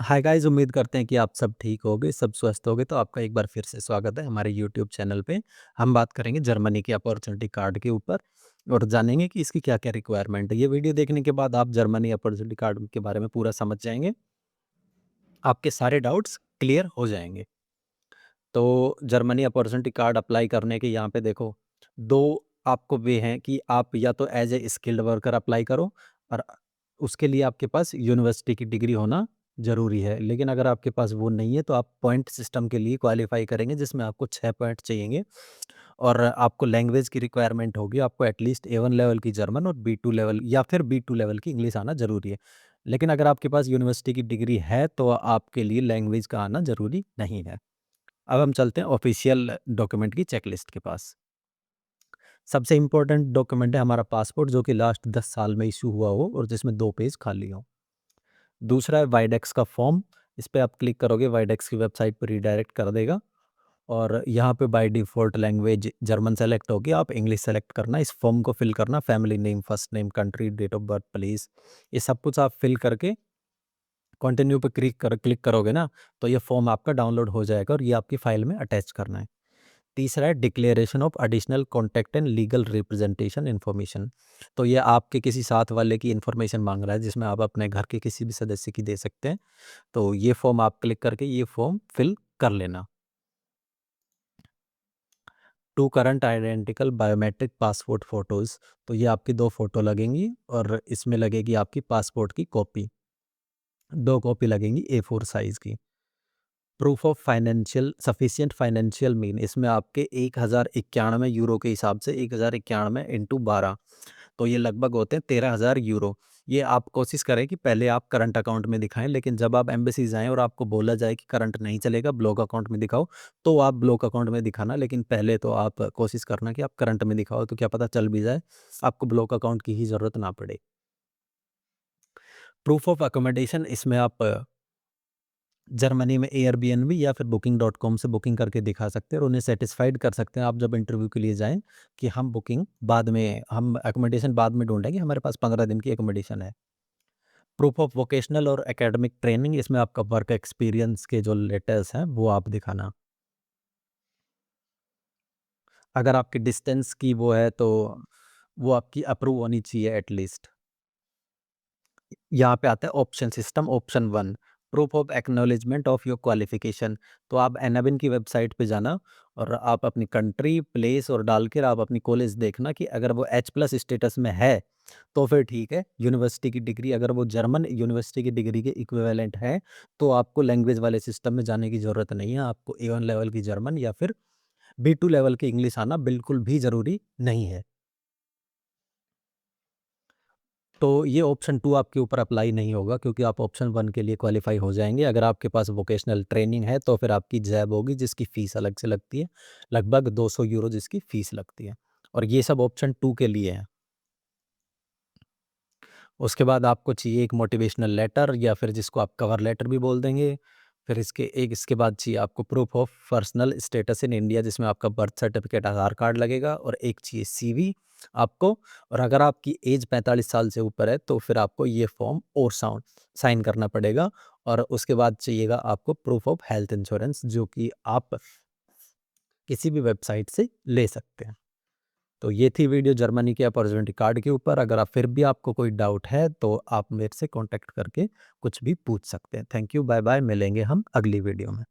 Hi guys, उम्मीद करते हैं कि आप सब ठीक होगे, सब स्वस्थ होगे। तो आपका एक बार फिर से स्वागत है हमारे यूट्यूब चैनल पे। हम बात करेंगे जर्मनी के अपॉर्चुनिटी कार्ड के ऊपर और जानेंगे कि इसकी क्या-क्या रिक्वायरमेंट है। ये वीडियो देखने के बाद आप जर्मनी अपॉर्चुनिटी कार्ड के बारे में पूरा समझ जाएँगे। आपके सारे डाउट्स क्लियर हो जाएँगे। तो जर्मनी अपॉर्चुनिटी कार्ड अप्लाई करने के यहाँ पे देखो 2 आपको वे हैं कि आप या तो as a skilled worker apply करो और उसके लिए आपके पास यूनिवर्सिटी की डिग्री होना ज़रूरी है। लेकिन अगर आपके पास वो नहीं है तो आप पॉइंट सिस्टम के लिए क्वालीफाई करेंगे जिसमें आपको 6 पॉइंट चाहिएंगे और आपको लैंग्वेज की रिक्वायरमेंट होगी। आपको एटलीस्ट A1 लेवल की जर्मन और B2 लेवल या फिर B2 लेवल की इंग्लिश आना ज़रूरी है। लेकिन अगर आपके पास यूनिवर्सिटी की डिग्री है तो आपके लिए लैंग्वेज का आना ज़रूरी नहीं है। अब हम चलते हैं ऑफिशियल डॉक्यूमेंट की चेकलिस्ट के पास। सबसे इम्पोर्टेंट डॉक्यूमेंट है हमारा पासपोर्ट जो कि लास्ट 10 साल में इश्यू हुआ हो और जिसमें 2 पेज खाली हों। दूसरा है वाइडेक्स का फॉर्म, इस पे आप क्लिक करोगे वाइडेक्स की वेबसाइट पर रीडायरेक्ट कर देगा और यहाँ पे by default language German select होगी, आप इंग्लिश सेलेक्ट करना, इस फॉर्म को फिल करना, family name, first name, country, date of birth, place, ये सब कुछ आप फिल करके कंटिन्यू पे क्लिक करोगे ना, तो ये फॉर्म आपका डाउनलोड हो जाएगा और ये आपकी फाइल में अटैच करना है। तीसरा है declaration of additional contact and legal representation information. तो ये आपके किसी साथ वाले की इन्फॉर्मेशन माँग रहा है जिसमें आप अपने घर के किसी भी सदस्य की दे सकते हैं। तो ये फॉर्म आप क्लिक करके ये फॉर्म फिल कर लेना। 2 current identical biometric passport photos, तो ये आपकी 2 फ़ोटो लगेंगी और इसमें लगेगी आपकी पासपोर्ट की कॉपी। 2 कॉपी लगेंगी A4 साइज़ की। Proof of financial sufficient financial mean, इसमें आपके 1091 यूरो के हिसाब से 1091 इंटू 12, तो ये लगभग होते हैं 13,000 यूरो। ये आप कोशिश करें कि पहले आप करंट अकाउंट में दिखाएं, लेकिन जब आप एम्बेसी जाएं और आपको बोला जाए कि करंट नहीं चलेगा, ब्लॉक अकाउंट में दिखाओ, तो आप ब्लॉक अकाउंट में दिखाना। लेकिन पहले तो आप कोशिश करना कि आप करंट में दिखाओ, तो क्या पता चल भी जाए, आपको ब्लॉक अकाउंट की ही ज़रूरत ना पड़े। प्रूफ ऑफ अकोमोडेशन, इसमें आप जर्मनी में एयरबीएनबी या फिर बुकिंग डॉट कॉम से बुकिंग करके दिखा सकते हैं और उन्हें सेटिस्फाइड कर सकते हैं आप जब इंटरव्यू के लिए जाएँ कि हम अकोमोडेशन बाद में ढूँढेंगे, हमारे पास 15 दिन की अकोमोडेशन है। प्रूफ ऑफ वोकेशनल और एकेडमिक ट्रेनिंग, इसमें आपका वर्क एक्सपीरियंस के जो लेटर्स हैं वो आप दिखाना। अगर आपकी डिस्टेंस की वो है तो वो आपकी अप्रूव होनी चाहिए एटलीस्ट। यहाँ पे आता है option system, option 1 proof of acknowledgement of your qualification. तो आप एनाबिन की वेबसाइट पे जाना और आप अपनी कंट्री, प्लेस और डाल कर आप अपनी कॉलेज देखना कि अगर वो H+ स्टेटस में है, तो फिर ठीक है, यूनिवर्सिटी की डिग्री अगर वो जर्मन यूनिवर्सिटी की डिग्री के इक्विवेलेंट है, तो आपको लैंग्वेज वाले सिस्टम में जाने की ज़रूरत नहीं है। आपको A1 लेवल की जर्मन या फिर B2 लेवल की इंग्लिश आना बिल्कुल भी ज़रूरी नहीं है। तो ये ऑप्शन 2 आपके ऊपर अप्लाई नहीं होगा क्योंकि आप ऑप्शन 1 के लिए क्वालिफ़ाई हो जाएँगे। अगर आपके पास वोकेशनल ट्रेनिंग है तो फिर आपकी जैब होगी जिसकी फ़ीस अलग से लगती है, लगभग 200 यूरो जिसकी फ़ीस लगती है और ये सब ऑप्शन 2 के लिए है। उसके बाद आपको चाहिए एक मोटिवेशनल लेटर या फिर जिसको आप कवर लेटर भी बोल देंगे। फिर इसके बाद चाहिए आपको proof of personal status in India जिसमें आपका बर्थ सर्टिफ़िकेट, आधार कार्ड लगेगा और एक चाहिए सीवी आपको। और अगर आपकी एज 45 साल से ऊपर है तो फिर आपको ये फॉर्म और साइन करना पड़ेगा और उसके बाद चाहिएगा आपको प्रूफ ऑफ हेल्थ इंश्योरेंस जो कि आप किसी भी वेबसाइट से ले सकते हैं। तो ये थी वीडियो जर्मनी के अपॉर्चुनिटी कार्ड के ऊपर। अगर आप फिर भी आपको कोई डाउट है तो आप मेरे से कॉन्टैक्ट करके कुछ भी पूछ सकते हैं। थैंक यू, बाय बाय, मिलेंगे हम अगली वीडियो में।